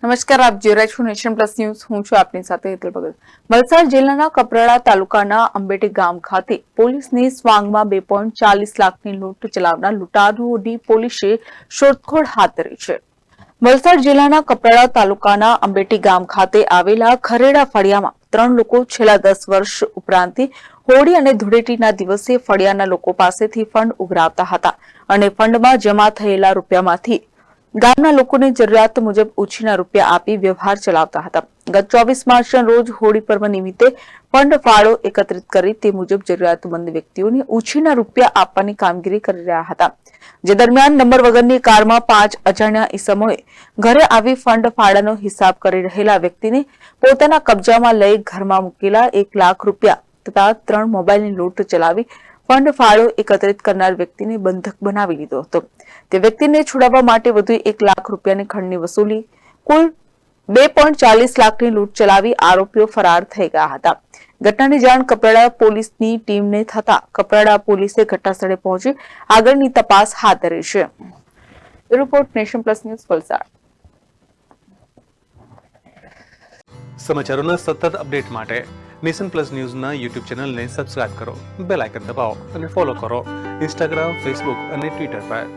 નમસ્કાર, આપ જોઈ રહ્યા છો નેશન પ્લસ ન્યૂઝ. હું છું આપની સાથે હેતલ ભગત. વલસાડ જિલ્લાના કપરાડા તાલુકાના અંબેટી ગામ ખાતે પોલીસની સ્વાંગમાં 2.40 લાખની લૂંટ ચલાવનાર લૂંટારુઓની પોલીસે શોધખોળ હાથ ધરી છે. વલસાડ જિલ્લાના કપરાડા તાલુકાના અંબેટી ગામ ખાતે આવેલા ખરેડા ફળિયામાં 3 લોકો છેલ્લા 10 વર્ષ ઉપરાંતથી હોળી અને ધૂળેટીના દિવસે ફળિયાના લોકો પાસેથી ફંડ ઉઘરાવતા હતા અને ફંડમાં જમા થયેલા રૂપિયામાંથી ગામના લોકોને જરૂરિયાત મુજબ ઉછીના રૂપિયા આપી વ્યવહાર ચલાવતા હતા. ગત 24 માર્ચના રોજ હોળી પર્વ નિમિત્તે ફંડ ફાળો એકત્રિત કરી તે મુજબ જરૂરિયાતમંદ વ્યક્તિઓને ઉછીના રૂપિયા આપવાની કામગીરી કરી રહ્યા હતા. જે દરમિયાન નંબર વગરની કારમાં 5 અજાણ્યા ઈસમોએ ઘરે આવી ફંડ ફાળાનો હિસાબ કરી રહેલા વ્યક્તિને પોતાના કબજામાં લઈ ઘરમાં મૂકેલા 1 લાખ રૂપિયા તથા 3 મોબાઈલની લૂંટ ચલાવી ફંડ ફાળો એકત્રિત કરનાર વ્યક્તિને બંધક બનાવી લીધો હતો. તે વ્યક્તિને છોડાવવા માટે વધુ 1 લાખ રૂપિયાની ખંડની વસૂલી કુલ 2.40 લાખની લૂંટ ચલાવી આરોપીઓ ફરાર થઈ ગયા હતા. ઘટનાની જાણ કપરાડા પોલીસની ટીમને થતા કપરાડા પોલીસે ઘટનાસ્થળે પહોંચી આગળની તપાસ હાથ ધરી છે. Report Nation Plus News Valsad. સમાચારોના સતત અપડેટ માટે નેશન પ્લસ ન્યૂઝના યુટ્યુબ ચેનલને સબસ્ક્રાઇબ કરો, બેલ આઇકન દબાવો અને ફોલો કરો ઇન્સ્ટાગ્રામ, ફેસબુક અને ટ્વિટર પર.